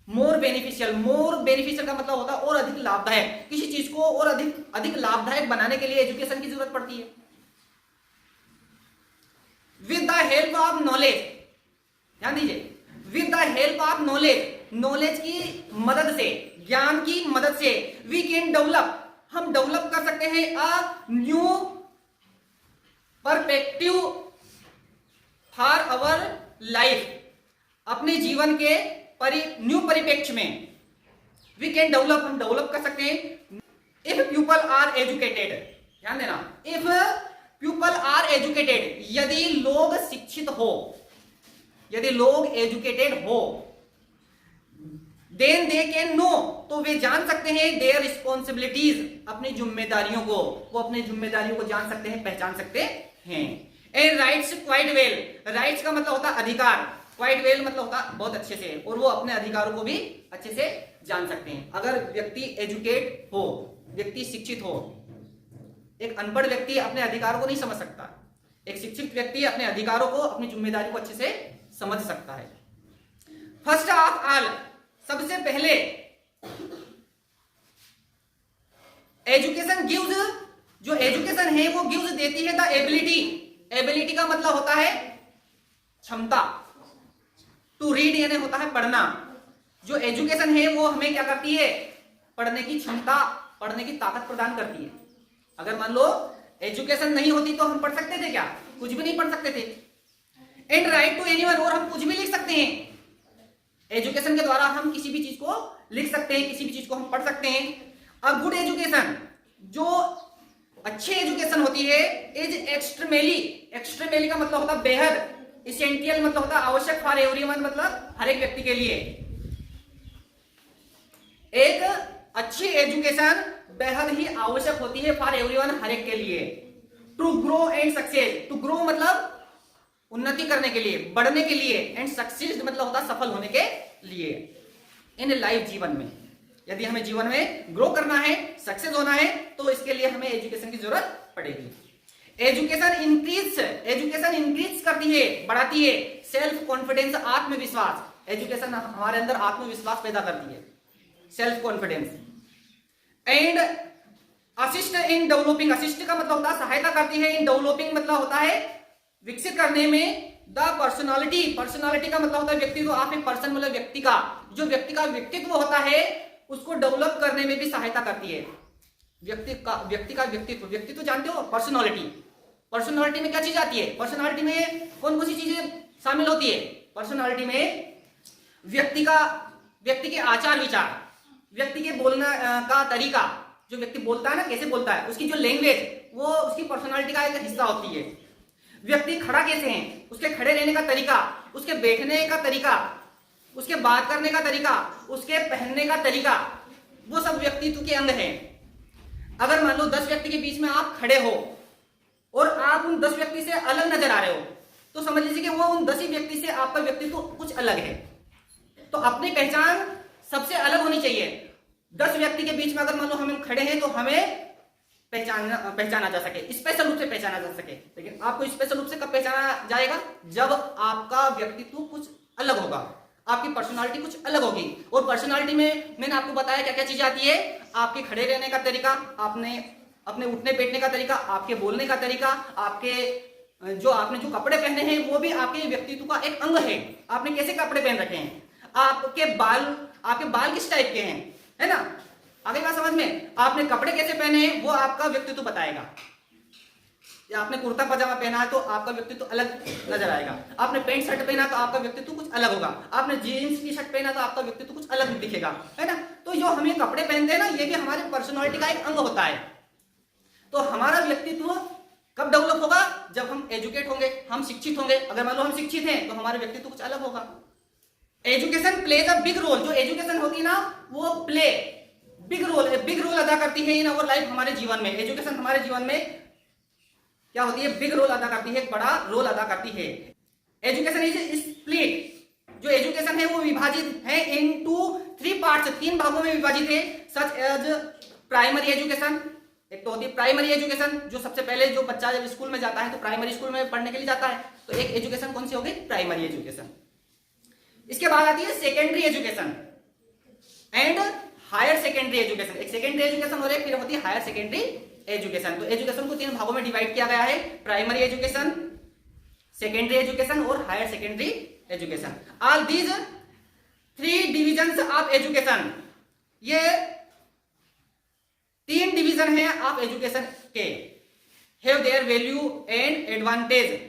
more beneficial. More beneficial का मतलब होता है और अधिक लाभदायक। किसी चीज को और अधिक लाभदायक बनाने के लिए एजुकेशन की जरूरत पड़ती है। With the help of knowledge, ध्यान दीजिए, with the help of knowledge, knowledge की मदद से, ज्ञान की मदद से, वी कैन डेवलप, हम डेवलप कर सकते हैं a new perspective for our life, अपने जीवन के न्यू परिप्रेक्ष्य में। वी कैन डेवलप, हम डेवलप कर सकते हैं। इफ पीपल आर एजुकेटेड, ध्यान देना, इफ पीपल आर एजुकेटेड, यदि लोग शिक्षित हो, यदि लोग एजुकेटेड हो, देन दे कैन नो, तो वे जान सकते हैं देयर रिस्पॉन्सिबिलिटीज, अपनी जिम्मेदारियों को, वो अपनी जिम्मेदारियों को जान सकते हैं, पहचान सकते हैं। And rights quite well, rights का मतलब होता है अधिकार, क्वाइट वेल मतलब होता है बहुत अच्छे से, और वो अपने अधिकारों को भी अच्छे से जान सकते हैं। अगर व्यक्ति एजुकेट हो, व्यक्ति शिक्षित हो, एक अनपढ़ व्यक्ति अपने अधिकारों को नहीं समझ सकता, एक शिक्षित व्यक्ति अपने अधिकारों को, अपनी जिम्मेदारी को अच्छे से समझ सकता है। फर्स्ट ऑफ ऑल, सबसे पहले एजुकेशन गिव्स, जो एजुकेशन है वो गिव्स देती है द एबिलिटी, एबिलिटी का मतलब होता है क्षमता, टू रीड यानी होता है पढ़ना। जो एजुकेशन है वो हमें क्या करती है? पढ़ने की क्षमता, पढ़ने की ताकत प्रदान करती है। अगर मान लो एजुकेशन नहीं होती तो हम पढ़ सकते थे क्या? कुछ भी नहीं पढ़ सकते थे। एंड राइट टू एनीवन, और हम कुछ भी लिख सकते हैं। एजुकेशन के द्वारा हम किसी भी चीज को लिख सकते हैं, किसी भी चीज को हम पढ़ सकते हैं। अ गुड एजुकेशन, जो अच्छी एजुकेशन होती है, इज एक्सट्रीमली, एक्सट्रीमली का मतलब होता है बेहद, एसेंशियल मतलब होता है आवश्यक, फॉर एवरीवन मतलब हर एक व्यक्ति के लिए। एक अच्छी एजुकेशन बेहद ही आवश्यक होती है फॉर एवरीवन, हर एक के लिए। To grow and success, to grow मतलब उन्नति करने के लिए, बढ़ने के लिए, एंड सक्सेस मतलब होता है सफल होने के लिए। इन लाइफ, जीवन में, यदि हमें जीवन में ग्रो करना है, सक्सेस होना है, तो इसके लिए हमें एजुकेशन की जरूरत पड़ेगी। एजुकेशन इंक्रीज करती है, बढ़ाती है सेल्फ कॉन्फिडेंस, आत्मविश्वास। एजुकेशन हमारे अंदर आत्मविश्वास पैदा करती है, self confidence. And assist in developing, assist का मतलब होता है सहायता करती है, इन डेवलपिंग मतलब होता है विकसित करने में, द पर्सनालिटी, पर्सनालिटी का मतलब होता है व्यक्तित्व। आप एक पर्सन मतलब व्यक्ति का, जो व्यक्ति का व्यक्तित्व होता है उसको डेवलप करने में भी सहायता करती है। व्यक्ति का व्यक्तित्व, व्यक्तित्व जानते हो, पर्सनालिटी। पर्सनालिटी में क्या चीज आती है, पर्सनालिटी में कौन कौन सी चीजें शामिल होती है? पर्सनालिटी में व्यक्ति के आचार विचार, व्यक्ति के बोलना का तरीका, जो व्यक्ति बोलता है ना, कैसे बोलता है, उसकी जो लैंग्वेज, वो उसकी पर्सनालिटी का एक हिस्सा होती है। व्यक्ति खड़ा कैसे है, उसके खड़े रहने का तरीका, उसके बैठने का तरीका, उसके बात करने का तरीका, उसके पहनने का तरीका, वो सब व्यक्तित्व के अंग हैं। अगर मान लो 10 व्यक्ति के बीच में आप खड़े हो और आप उन 10 व्यक्ति से अलग नजर आ रहे हो, तो समझ लीजिए कि वो उन 10 ही व्यक्ति से आपका व्यक्तित्व कुछ अलग है। तो अपनी पहचान सबसे अलग होनी चाहिए। 10 व्यक्ति के बीच में अगर मान लो हम खड़े हैं तो हमें पहचाना जा सके, स्पेशल रूप से पहचाना जा सके। लेकिन आपको स्पेशल रूप से कब पहचाना जाएगा? जब आपका व्यक्तित्व कुछ अलग होगा, आपकी पर्सनालिटी कुछ अलग होगी। और पर्सनालिटी में मैंने आपको बताया क्या क्या चीजें आती है। आपके खड़े रहने का तरीका, अपने उठने बैठने का तरीका, आपके बोलने का तरीका, आपने जो कपड़े पहने हैं वो भी आपके व्यक्तित्व का एक अंग है। आपने कैसे कपड़े पहन रखे हैं, आपके बाल किस टाइप के हैं, है ना। आगे बात समझ में, आपने कपड़े कैसे पहने हैं वो आपका व्यक्तित्व बताएगा। या आपने कुर्ता पजामा पहना है तो आपका व्यक्तित्व अलग नजर आएगा। आपने पैंट शर्ट पहना तो आपका व्यक्तित्व कुछ अलग होगा। आपने जीन्स टी शर्ट पहना तो आपका व्यक्तित्व कुछ अलग दिखेगा, है ना। तो जो हम ये कपड़े पहनते हैं ना, ये भी हमारे पर्सनालिटी का एक अंग होता है। तो हमारा व्यक्तित्व कब डेवलप होगा? जब हम एजुकेट होंगे, हम शिक्षित होंगे। अगर मान लो हम शिक्षित हैं तो हमारे व्यक्तित्व कुछ अलग होगा। Education plays a big role. जो एजुकेशन होती है ना, वो बिग रोल अदा करती है इन आवर लाइफ, हमारे जीवन में। एजुकेशन हमारे जीवन में क्या होती है? बिग रोल अदा करती है, एक बड़ा रोल अदा करती है। Education is split. जो एजुकेशन है वो विभाजित है इनटू 3 पार्ट्स, 3 भागों में विभाजित है। सच एज प्राइमरी एजुकेशन, एक तो होती है प्राइमरी एजुकेशन, जो सबसे पहले जो बच्चा जब स्कूल में जाता है तो प्राइमरी स्कूल में पढ़ने के लिए जाता है, तो एक एजुकेशन कौन सी होगी? Primary education. इसके बाद आती है secondary education and higher secondary education. एक सेकेंडरी एजुकेशन और एक फिर होती है हायर सेकेंडरी एजुकेशन। तो एजुकेशन को 3 भागों में डिवाइड किया गया है, प्राइमरी एजुकेशन, सेकेंडरी एजुकेशन और higher secondary education. All these 3 divisions of education, ये 3 डिवीजन है ऑफ एजुकेशन के, have their value and advantage,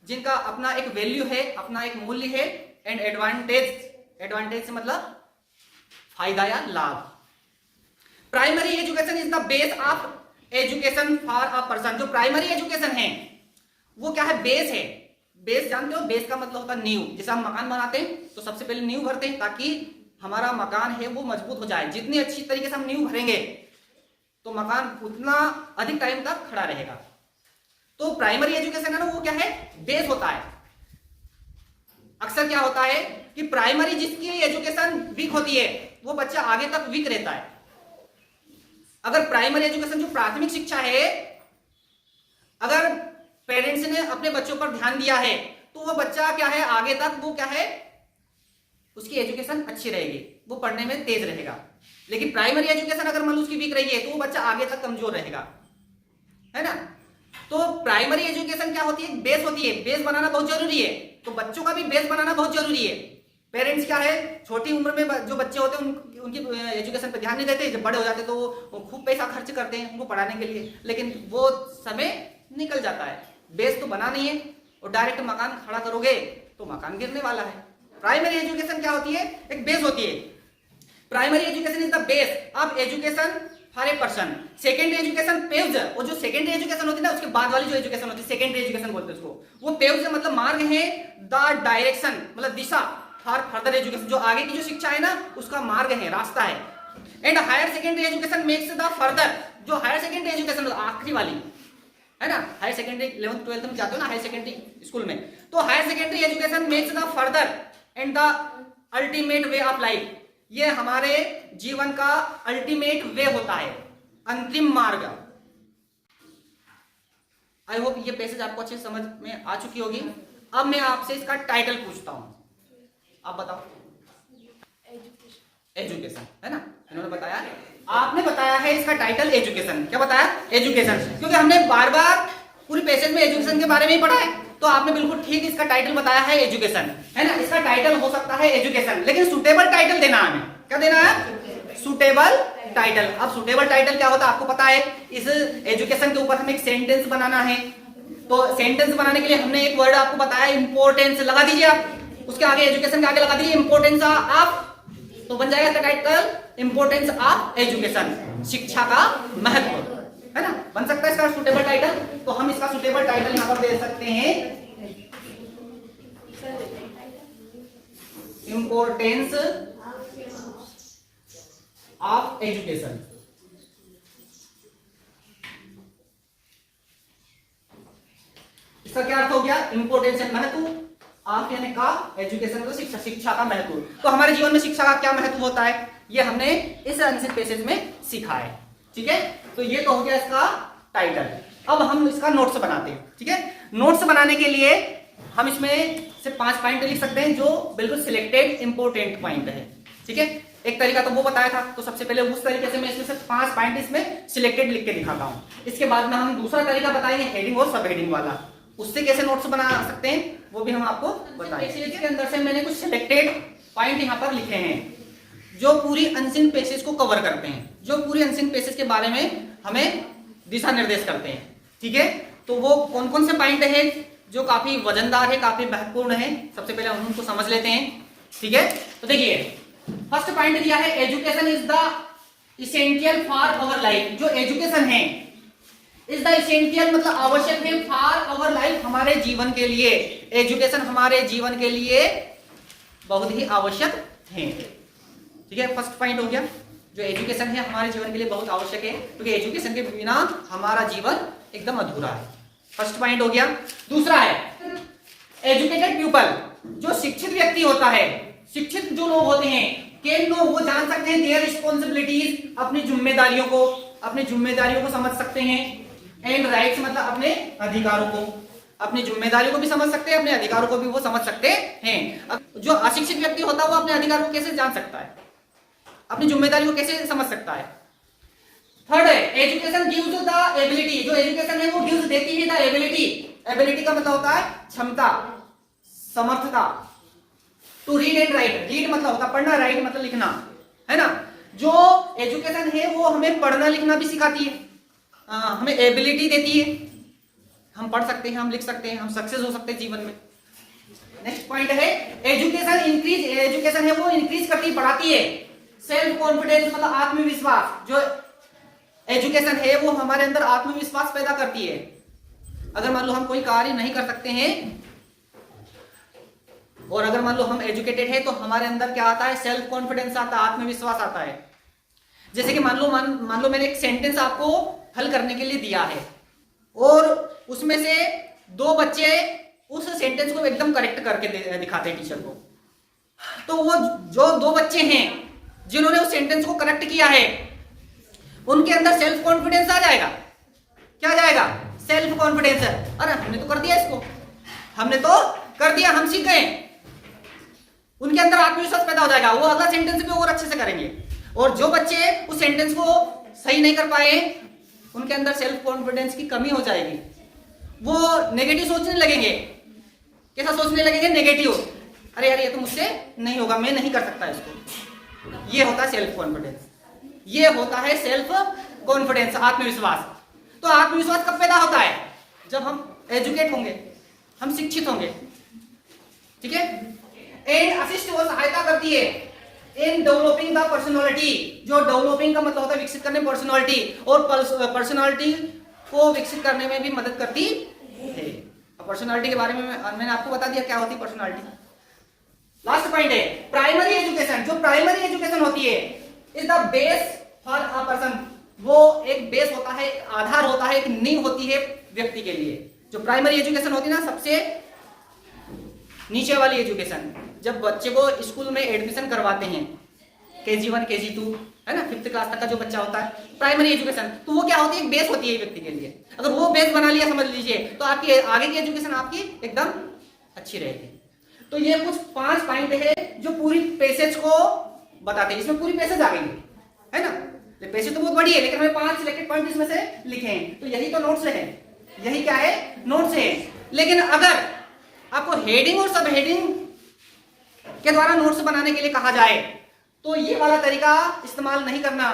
जिनका अपना एक वैल्यू है, अपना एक मूल्य है, एंड एडवांटेज से मतलब फायदा या लाभ। Primary education is the base of education for a person. जो प्राइमरी एजुकेशन है वो क्या है? बेस है। बेस जानते हो, बेस का मतलब होता है नींव। जैसे हम मकान बनाते हैं तो सबसे पहले नींव भरते हैं ताकि हमारा मकान है वो मजबूत हो जाए। जितनी अच्छी तरीके से हम नींव भरेंगे तो मकान उतना अधिक टाइम तक खड़ा रहेगा। तो प्राइमरी एजुकेशन है ना, वो क्या है? बेस होता है। अक्सर क्या होता है कि प्राइमरी जिसकी एजुकेशन वीक होती है वो बच्चा आगे तक वीक रहता है। अगर प्राइमरी एजुकेशन जो प्राथमिक शिक्षा है, अगर पेरेंट्स ने अपने बच्चों पर ध्यान दिया है तो वो बच्चा क्या है, आगे तक वो क्या है, उसकी एजुकेशन अच्छी रहेगी, वो पढ़ने में तेज रहेगा। लेकिन प्राइमरी एजुकेशन अगर मान लो उसकी वीक रही है तो वो बच्चा आगे तक कमजोर रहेगा, है ना। तो प्राइमरी एजुकेशन क्या होती है? बेस होती है। बेस बनाना बहुत जरूरी है। तो बच्चों का भी बेस बनाना बहुत जरूरी है। पेरेंट्स क्या है, छोटी उम्र में जो बच्चे होते हैं उनकी एजुकेशन पर ध्यान नहीं देते। जब बड़े हो जाते तो वो खूब पैसा खर्च करते हैं उनको पढ़ाने के लिए, लेकिन वो समय निकल जाता है। बेस तो बना नहीं है और डायरेक्ट मकान खड़ा करोगे तो मकान गिरने वाला है। प्राइमरी एजुकेशन क्या होती है? एक बेस होती है। Primary education is the base of education for a person. Secondary education paves, और जो सेकेंडरी एजुकेशन होती है ना, उसके बाद वाली जो एजुकेशन होती है सेकेंडरी एजुकेशन बोलते हैं उसको। वो पेव्स मतलब मार्ग है, द डायरेक्शन मतलब दिशा, फॉर फर्दर एजुकेशन जो आगे की जो शिक्षा है ना उसका मार्ग है, रास्ता है। And higher secondary education makes the further, जो हायर सेकेंडरी एजुकेशन आखिरी वाली है ना, हायर सेकेंडरी 11th 12th में जाते हो ना हायर सेकेंडरी स्कूल में, तो higher secondary education makes the further and the ultimate way of life. ये हमारे जीवन का अल्टीमेट वे होता है, अंतिम मार्ग। आई होप ये पैसेज आपको अच्छे समझ में आ चुकी होगी। अब मैं आपसे इसका टाइटल पूछता हूं, आप बताओ। एजुकेशन है ना, इन्होंने बताया, आपने बताया है इसका टाइटल एजुकेशन। क्या बताया? एजुकेशन। क्योंकि हमने बार बार पूरी पैसेज में एजुकेशन के बारे में ही पढ़ा है। तो आपने बिल्कुल ठीक इसका टाइटल बताया है एजुकेशन, है ना। इसका टाइटल हो सकता है एजुकेशन, लेकिन सुटेबल टाइटल देना है हमें। क्या देना है? Suitable title. अब सुटेबल टाइटल क्या होता है आपको पता है। इस एजुकेशन के ऊपर हमें एक सेंटेंस बनाना है, तो सेंटेंस बनाने के लिए हमने एक वर्ड आपको बताया इंपॉर्टेंस, लगा दीजिए आप, उसके आगे एजुकेशन के आगे लगा दीजिए इंपॉर्टेंस ऑफ, तो बन जाएगा इसका टाइटल इंपॉर्टेंस ऑफ एजुकेशन, शिक्षा का महत्व, है ना। बन सकता है इसका सुटेबल टाइटल। तो हम इसका सुटेबल टाइटल यहां पर दे सकते हैं इंपॉर्टेंस ऑफ एजुकेशन। इसका क्या अर्थ हो गया? इंपॉर्टेंस महत्व, ऑफ यानी का, एजुकेशन को शिक्षा, शिक्षा का महत्व। तो हमारे जीवन में शिक्षा का क्या महत्व होता है ये हमने इस अनसिन पैसेज में सीखा है, ठीक है। तो ये तो हो गया इसका टाइटल। अब हम इसका नोट्स बनाते हैं, ठीक है। नोट्स बनाने के लिए हम इसमें से 5 पॉइंट लिख सकते हैं जो बिल्कुल सिलेक्टेड इंपॉर्टेंट पॉइंट है, ठीक है। एक तरीका तो वो बताया था, तो सबसे पहले उस तरीके से मैं इसमें से 5 पॉइंट इसमें सिलेक्टेड लिख के दिखाता हूं। इसके बाद में हम दूसरा तरीका बताएंगे हेडिंग और सब हेडिंग वाला, उससे कैसे नोट्स बना सकते हैं वो भी हम आपको बताएंगे। इसके अंदर से मैंने कुछ सिलेक्टेड पॉइंट यहाँ पर लिखे हैं जो पूरी अनसीन पैसेज को कवर करते हैं, जो पूरी अनसीन पैसेज के बारे में हमें दिशा निर्देश करते हैं, ठीक है। तो वो कौन कौन से पॉइंट है जो काफी वजनदार है, काफी महत्वपूर्ण है, सबसे पहले हम उनको समझ लेते हैं, ठीक है। तो देखिए फर्स्ट पॉइंट दिया है education is the essential for our life. जो एजुकेशन है इज द इसेंशियल मतलब आवश्यक है, फॉर आवर लाइफ हमारे जीवन के लिए। एजुकेशन हमारे जीवन के लिए बहुत ही आवश्यक है, ठीक है। फर्स्ट पॉइंट हो गया, जो एजुकेशन है हमारे जीवन के लिए बहुत आवश्यक है, क्योंकि एजुकेशन के बिना हमारा जीवन एकदम अधूरा है। फर्स्ट पॉइंट हो गया। दूसरा है एजुकेटेड पीपल, जो शिक्षित व्यक्ति होता है, शिक्षित जो लोग होते हैं, कैन नो वो जान सकते हैं देयर रिस्पॉन्सिबिलिटीज, अपनी जिम्मेदारियों को समझ सकते हैं, एंड राइट्स मतलब अपने अधिकारों को, अपनी जिम्मेदारियों को भी समझ सकते हैं, अपने अधिकारों को भी वो समझ सकते हैं। जो अशिक्षित व्यक्ति होता है वो अपने अधिकारों को कैसे जान सकता है, अपनी जिम्मेदारी को कैसे समझ सकता है। थर्ड है एजुकेशन गिव्स द एबिलिटी, जो एजुकेशन है वो गिव्स देती है द एबिलिटी। एबिलिटी का मतलब होता है क्षमता, समर्थता। To read and write, read मतलब होता है पढ़ना, राइट मतलब लिखना, है ना। जो एजुकेशन है वो हमें पढ़ना लिखना भी सिखाती है, हमें एबिलिटी देती है, हम पढ़ सकते हैं, हम लिख सकते हैं, हम सक्सेस हो सकते हैं जीवन में। नेक्स्ट पॉइंट है एजुकेशन इंक्रीज, एजुकेशन है वो इंक्रीज करती, बढ़ाती है सेल्फ कॉन्फिडेंस मतलब आत्मविश्वास। जो एजुकेशन है वो हमारे अंदर आत्मविश्वास पैदा करती है। अगर मान लो हम कोई कार्य नहीं कर सकते हैं और अगर मान लो हम एजुकेटेड है तो हमारे अंदर क्या आता है, सेल्फ कॉन्फिडेंस आता है, आत्मविश्वास आता है। जैसे कि मान लो मैंने एक सेंटेंस आपको हल करने के लिए दिया है और उसमें से 2 बच्चे उस सेंटेंस को एकदम करेक्ट करके दिखाते हैं टीचर को, तो वो जो 2 बच्चे हैं जिन्होंने उस सेंटेंस को करेक्ट किया है उनके अंदर सेल्फ कॉन्फिडेंस आ जाएगा। क्या जाएगा? Self confidence. अरे हमने तो कर दिया, इसको हमने तो कर दिया, हम सीख गए। उनके अंदर आत्मविश्वास पैदा हो जाएगा, वो अगला सेंटेंस भी और अच्छे से करेंगे। और जो बच्चे उस सेंटेंस को सही नहीं कर पाए उनके अंदर सेल्फ कॉन्फिडेंस की कमी हो जाएगी, वो नेगेटिव सोचने लगेंगे। कैसा सोचने लगेंगे? नेगेटिव। अरे यार ये तो मुझसे नहीं होगा, मैं नहीं कर सकता इसको। ये होता है सेल्फ कॉन्फिडेंस, ये होता है सेल्फ कॉन्फिडेंस, आत्मविश्वास। तो आत्मविश्वास कब पैदा होता है? जब हम एजुकेट होंगे, हम शिक्षित होंगे, ठीक है। एंड असिस्ट वो सहायता करती है इन डेवलपिंग द पर्सनालिटी। जो डेवलपिंग का मतलब होता है विकसित करने पर्सनालिटी, और पर्सनालिटी को विकसित करने में भी मदद करती है। पर्सनालिटी के बारे में मैंने आपको बता दिया क्या होती है पर्सनालिटी। लास्ट पॉइंट है प्राइमरी एजुकेशन। जो प्राइमरी एजुकेशन होती है is the base for a person. वो एक बेस होता है, आधार होता है, एक नींव होती है व्यक्ति के लिए। जो प्राइमरी एजुकेशन होती है ना, सबसे नीचे वाली एजुकेशन, जब बच्चे को स्कूल में एडमिशन करवाते हैं, KG1 KG2 है ना, 5th क्लास तक का जो बच्चा होता है, प्राइमरी एजुकेशन, तो वो क्या होती है? एक बेस होती है व्यक्ति के लिए। अगर वो बेस बना लिया समझ लीजिए, तो आपकी आगे की एजुकेशन आपकी एकदम अच्छी रहेगी। तो ये कुछ 5 पॉइंट है जो पूरी पैसेज को बताते हैं। इसमें पूरी पैसेज आ गई है ना, पैसेज तो बहुत बड़ी है, लेकिन हमें 5 सिलेक्टेड पॉइंट इसमें से लिखे हैं। तो यही तो नोट्स है, यही क्या है? नोट्स है। लेकिन अगर आपको हेडिंग और सब हेडिंग के द्वारा नोट्स बनाने के लिए कहा जाए तो ये वाला तरीका इस्तेमाल नहीं करना।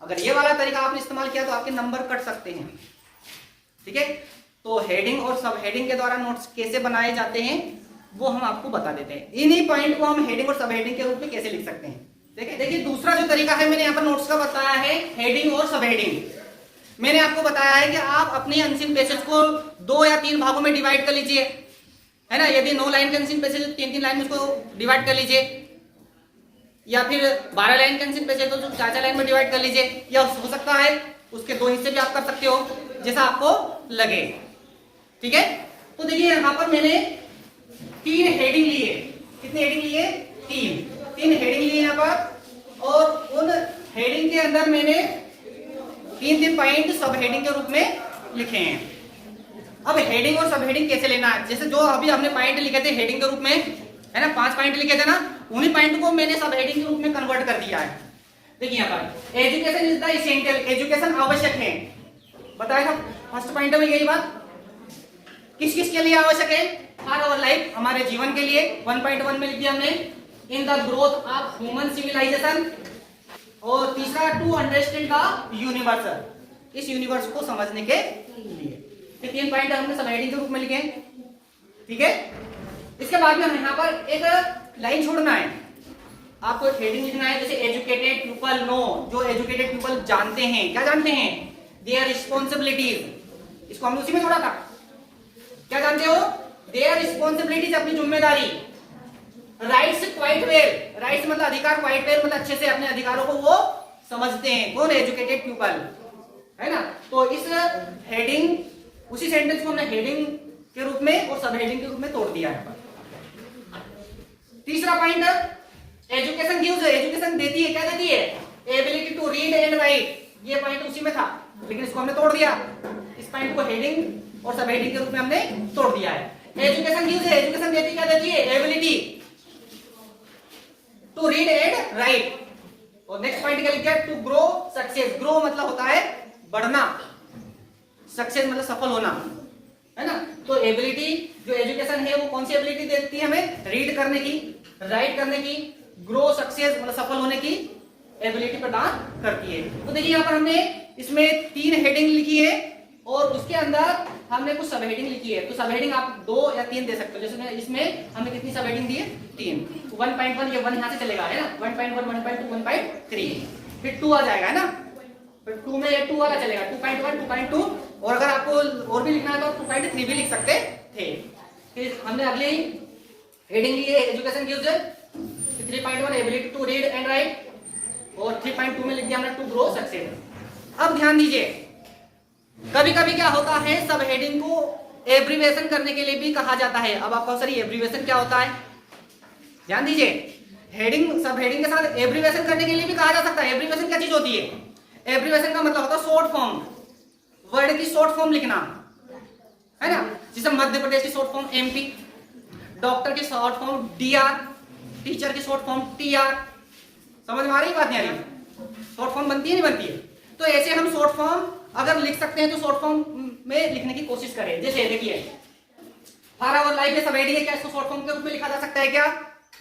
अगर ये वाला तरीका आपने इस्तेमाल किया तो आपके नंबर कट सकते हैं। ठीक है, तो हेडिंग और सब हेडिंग के द्वारा नोट्स कैसे बनाए जाते हैं वो हम आपको बता देते हैं। इन्हीं पॉइंट को हम हेडिंग और सब हेडिंग के रूप में कैसे लिख सकते हैं। देखिए दूसरा जो तरीका है मैंने यहाँ पर नोट्स का बताया है हेडिंग और सब हेडिंग। मैंने आपको बताया है कि आप अपने अनसीन पैसेज को 2 या 3 भागों में डिवाइड कर लीजिए, है ना। यदि 9 लाइन के अनसीन पैसेज तो 3-3 लाइन में उसको डिवाइड कर लीजिए, या फिर 12 लाइन के अनसीन पैसेज तो 4-4 लाइन में डिवाइड कर लीजिए, या हो सकता है उसके 2 हिस्से भी आप कर सकते हो, जैसा आपको लगे। ठीक है, तो देखिए यहाँ पर मैंने 3 हेडिंग लिए। कितने हेडिंग लिए? 3 हेडिंग लिए यहाँ पर, और उन हेडिंग के अंदर मैंने 3 पॉइंट सब हेडिंग के रूप में लिखे हैं। अब हेडिंग और सब हेडिंग कैसे लेना है, जैसे जो अभी हमने पॉइंट लिखे थे हेडिंग के रूप में, है ना, 5 पॉइंट लिखे थे ना, उन्हीं पॉइंट को मैंने सब हेडिंग के रूप में कन्वर्ट कर दिया है। देखिए यहाँ पर education is the essential, education आवश्यक है, बताया था फर्स्ट पॉइंट में यही बात। किस किस के लिए आवश्यक है? फॉर आवर लाइफ, हमारे जीवन के लिए। 1.1 में लिख दिया हमने in the growth of human civilization, और तीसरा टू अंडरस्टैंड द यूनिवर्स, इस यूनिवर्स को समझने के लिए। 3 पॉइंट हमने सब हेडिंग के रूप में लिखे। ठीक है, इसके बाद में यहाँ पर एक लाइन छोड़ना है, आपको हेडिंग लिखना है, जैसे एजुकेटेड पीपल नो, जो एजुकेटेड पीपल जानते हैं, क्या जानते हैं? There responsibilities. इसको हमने उसी में जोड़ा था, क्या जानते हो? देयर रिस्पॉन्सिबिलिटीज, अपनी जिम्मेदारी। राइट्स क्वाइट वेल, राइट्स मतलब अधिकार, क्वाइट वेल मतलब अच्छे से अपने अधिकारों को वो समझते हैं। कौन? एजुकेटेड पीपल, है ना। तो इस हेडिंग, उसी सेंटेंस को हमने हेडिंग के रूप में और सब हेडिंग के रूप में तोड़ दिया है। तीसरा पॉइंट, एजुकेशन गिव्स, एजुकेशन देती है, क्या देती है? Ability to read and write. ये पॉइंट उसी में था, लेकिन इसको हमने तोड़ दिया। इस पॉइंट को हेडिंग और सब हेडिंग के रूप में हमने तोड़ दिया है। एजुकेशन गिव्स, एजुकेशन देती क्या देती है? Ability to read and write. और नेक्स्ट पॉइंट क्या लिखा है? To grow success. ग्रो मतलब होता है बढ़ना, सक्सेस मतलब सफल होना, है ना। तो एबिलिटी, जो एजुकेशन है वो कौन सी एबिलिटी देती है हमें? रीड करने की, राइट करने की। ग्रो सक्सेस मतलब सफल होने की एबिलिटी प्रदान करती है। तो देखिए यहाँ पर हमने इसमें 3 हेडिंग लिखी है, और उसके अंदर हमने कुछ सब हेडिंग लिखी है। तो सब हेडिंग आप 2 या 3 दे सकते हो। जैसे इसमें हमने कितनी सब हेडिंग दी है? 3। 1.1 ये 1 यहाँ से चलेगा, है ना। 1.1, 1.2, 1.3, फिर 2 आ जाएगा, है ना। फिर 2 में ये 2 वाला चलेगा, 2.1, 2.2, और अगर आपको और भी लिखना है तो 2.3 भी लिख सकते थे। फिर हमने अगली हेडिंग ली है education gives 3.1 ability to read and write, और 3.2 में लिख दिया हमने टू ग्रो सक्सेस। अब ध्यान दीजिए, कभी कभी क्या होता है, सब हेडिंग को एब्रीविएशन करने के लिए भी कहा जाता है। अब आपको सर एब्रीविएशन क्या होता है, ध्यान दीजिए। हेडिंग सब हेडिंग के साथ एब्रीविएशन करने के लिए भी कहा जा सकता है। एब्रीविएशन क्या चीज होती है? एब्रीविएशन का मतलब होता है शॉर्ट फॉर्म, वर्ड की शॉर्ट फॉर्म लिखना, है ना। जैसे मध्य प्रदेश की शॉर्ट फॉर्म एमपी, डॉक्टर की शॉर्ट फॉर्म डीआर, टीचर की शॉर्ट फॉर्म टीआर। समझ में आ रही बात नहीं आ रही? शॉर्ट फॉर्म बनती है नहीं बनती है? तो ऐसे हम शॉर्ट फॉर्म अगर लिख सकते हैं तो शॉर्ट फॉर्म में लिखने की कोशिश करें। जैसे देखिए फॉर आवर लाइफ में सब हेडिंग है, क्या इसको शॉर्ट फॉर्म के रूप में लिखा जा सकता है? क्या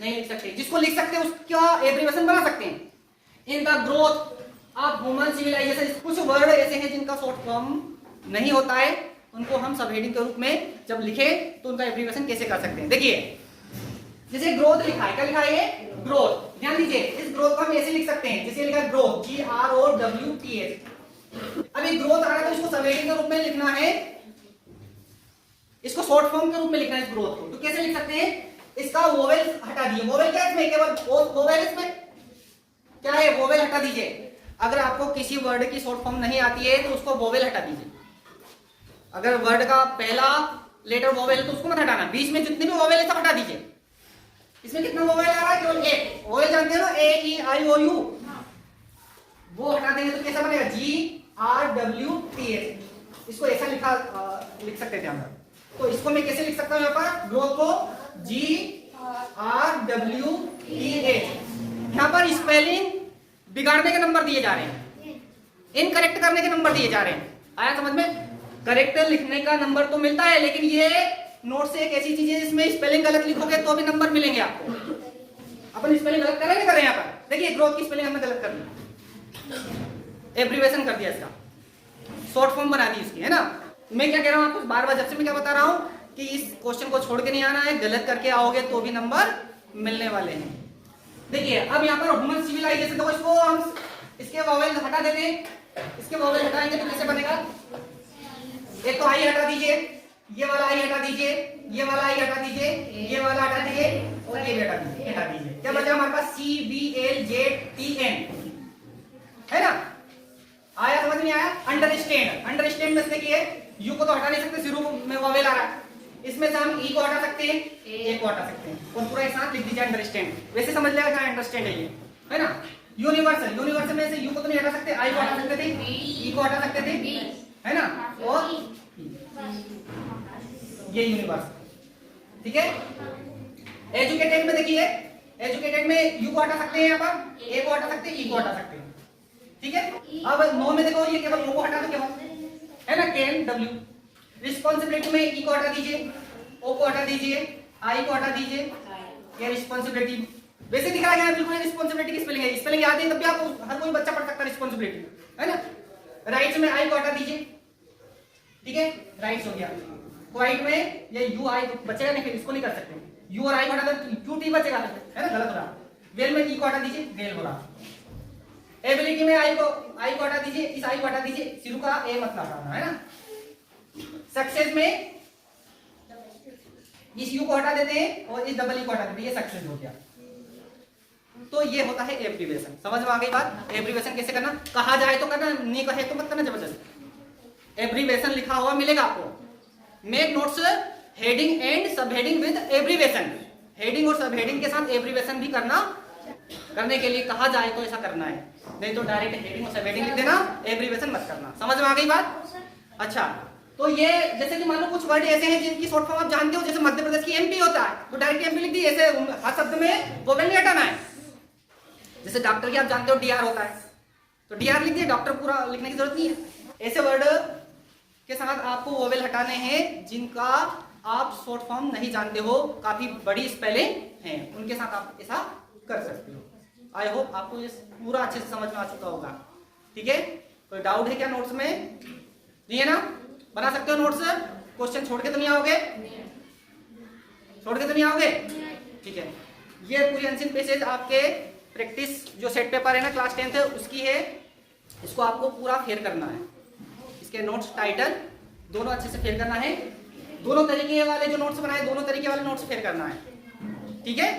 नहीं लिख सकते। जिसको लिख सकते हैं उसका एब्रीविएशन बना सकते हैं। In the growth of human civilization, कुछ वर्ड ऐसे हैं जिनका शॉर्ट फॉर्म नहीं होता है, उनको हम सब हेडिंग के रूप में जब लिखे तो उनका एब्रीविएशन कैसे कर सकते हैं। देखिए जैसे ग्रोथ लिखा है, क्या लिखा है? ग्रोथ। ध्यान दीजिए, इस ग्रोथ को हम ऐसे लिख सकते हैं, जैसे लिखा है ग्रोथ, GROWTH। अभी ग्रोथ आ रहा है तो इसको सब हेडिंग के रूप में लिखना है, इसको शॉर्ट फॉर्म के रूप में लिखना है इस ग्रोथ को। तो कैसे लिख सकते हैं? इसका वोवेल हटा दिए। वोवेल क्या है इसमें? केवल वोवेल इसमें क्या है? वोवेल हटा दीजिए। अगर आपको किसी वर्ड की शॉर्ट फॉर्म नहीं आती है तो उसको वोवेल हटा दीजिए। अगर वर्ड का पहला लेटर वोवेल है तो उसको मत हटाना, बीच में जितने भी वोवेल है सब हटा दीजिए। इसमें कितना वोवेल आ रहा है? केवल एक। वोवेल जानते हैं ना, AEIOU, वो हटा देंगे तो कैसा बनेगा? GRWTH। इसको ऐसा लिख सकते थे हम। तो इसको मैं कैसे लिख सकता हूँ? यहाँ पर ग्रोथ को GRWTH। यहाँ पर स्पेलिंग बिगाड़ने के नंबर दिए जा रहे हैं, इनकरेक्ट करने के नंबर दिए जा रहे हैं। आया समझ में? करेक्ट लिखने का नंबर तो मिलता है, लेकिन ये नोट से एक ऐसी चीज है जिसमें स्पेलिंग गलत लिखोगे तो भी नंबर मिलेंगे आपको। अपन स्पेलिंग गलत कर रहे हैं यहाँ पर, देखिए ग्रोथ की स्पेलिंग हमने गलत कर दी, एब्रीवेशन कर दिया, इसका शॉर्ट फॉर्म बना दी इसकी, है ना। मैं क्या कह रहा हूँ आपको बार बार, जब से मैं क्या बता रहा हूँ कि इस क्वेश्चन को छोड़ के नहीं आना है, गलत करके आओगे तो भी नंबर मिलने वाले हैं। देखिए अब यहाँ पर ह्यूमन सिविलाइजेशन, तो इसको हम इसके वॉवेल हटा देते हैं, इसके वॉवेल हटाएंगे तो कैसे बनेगा, एक तो आई हटा दीजिए, ये वाला आई हटा दीजिए, ये वाला आई हटा दीजिए, ये वाला हटा दीजिए और ये भी हटा दीजिए, क्या बचा हमारे पास, CVLZTN, है ना। आया समझ नहीं आया। अंडरस्टैंड, अंडरस्टैंड में से देखिए यू को तो हटा नहीं सकते, शुरू में वॉवेल आ रहा है, इसमें से हम ई को हटा सकते हैं, ए को हटा सकते हैं और पूरा एक साथ लिख दीजिए अंडरस्टैंड। वैसे समझ लेगा क्या अंडरस्टैंड है ये, है ना। यूनिवर्सल, यूनिवर्सल में से यू को तो नहीं हटा सकते, आई को हटा सकते थे, ई को हटा सकते थे, है ना, और ये यूनिवर्सल, ठीक है। एजुकेटेड में देखिए, एजुकेटेड में यू को हटा सकते हैं, यहाँ पर ए को हटा सकते हैं, ई को हटा सकते हैं, ठीक है। अब नो में देखो ये केवल ओ को हटा दो केवल, है ना, कैन डब्ल्यू। रिस्पॉन्सिबिलिटी में ई को हटा दीजिए, ओ को हटा दीजिए, आई को हटा दीजिए, ये रिस्पॉन्सिबिलिटी वैसे दिखा गया बिल्कुल रिस्पॉन्सिबिलिटी की स्पेलिंग है, स्पेलिंग याद है तब भी आप हर कोई बच्चा पढ़ सकता है रिस्पॉन्सिबिलिटी, है ना। राइट्स में आई को हटा दीजिए, ठीक है, राइट्स हो गया। क्वाइट में ये यू आई बचेगा नहीं, फिर इसको नहीं कर सकते, यू और आई को हटा दो क्यू टी बचेगा, है ना, गलत हो रहा। वेल में ई को हटा दीजिए, वेल हो रहा। एबिलिटी में आई को हटा दीजिए, इस आई को हटा दीजिए, शुरू का ए मत हटाना, है ना। सक्सेस में इस यू को हटा देते हैं और इस डबल ई को हटा देते हैं, ये सक्सेस हो गया। तो ये होता है एब्रीविएशन। समझ में आ गई बात, एब्रीविएशन कैसे करना, कहा जाए तो करना, नहीं कहे तो मत करना जबरदस्ती। एब्रीविएशन लिखा हुआ मिलेगा आपको। मेक नोट्स हेडिंग एंड सब हेडिंग विद एब्रीविएशन, हेडिंग और सब हेडिंग के साथ एब्रीविएशन भी करने के लिए कहा जाए तो ऐसा करना है, नहीं तो डायरेक्ट हेडिंग और सब हेडिंग लिख देना, एब्रीविएशन मत करना। समझ में आ गई बात। अच्छा, तो ये जैसे कि मान लो कुछ वर्ड ऐसे हैं जिनकी शॉर्ट फॉर्म आप जानते हो, जैसे मध्य प्रदेश की एमपी होता है तो डायरेक्ट एमपी लिख दी, ऐसे हर शब्द में वोवेल नहीं हटाना है। जैसे डॉक्टर की आप जानते हो डीआर होता है तो डीआर लिख दिया, डॉक्टर पूरा लिखने की जरूरत नहीं है। ऐसे वर्ड के साथ आपको वोवेल हटाने हैं जिनका आप शॉर्ट फॉर्म नहीं जानते हो, काफी बड़ी स्पेलिंग है, उनके साथ आप ऐसा कर सकते हो। आई होप आपको ये पूरा अच्छे से समझ में आ चुका होगा, ठीक है। कोई डाउट है क्या नोट्स में, नहीं है ना, बना सकते हो नोट्स, क्वेश्चन छोड़ के तो नहीं आओगे, छोड़ के तो नहीं आओगे, ठीक है। ये पूरी अनसीन पैसेज आपके प्रैक्टिस जो सेट पेपर है ना क्लास 10th उसकी है, इसको आपको पूरा फेयर करना है। इसके नोट्स टाइटल दोनों अच्छे से फेयर करना है, दोनों तरीके वाले जो नोट्स बनाए दोनों तरीके वाले नोट्स फेयर करना है, ठीक है।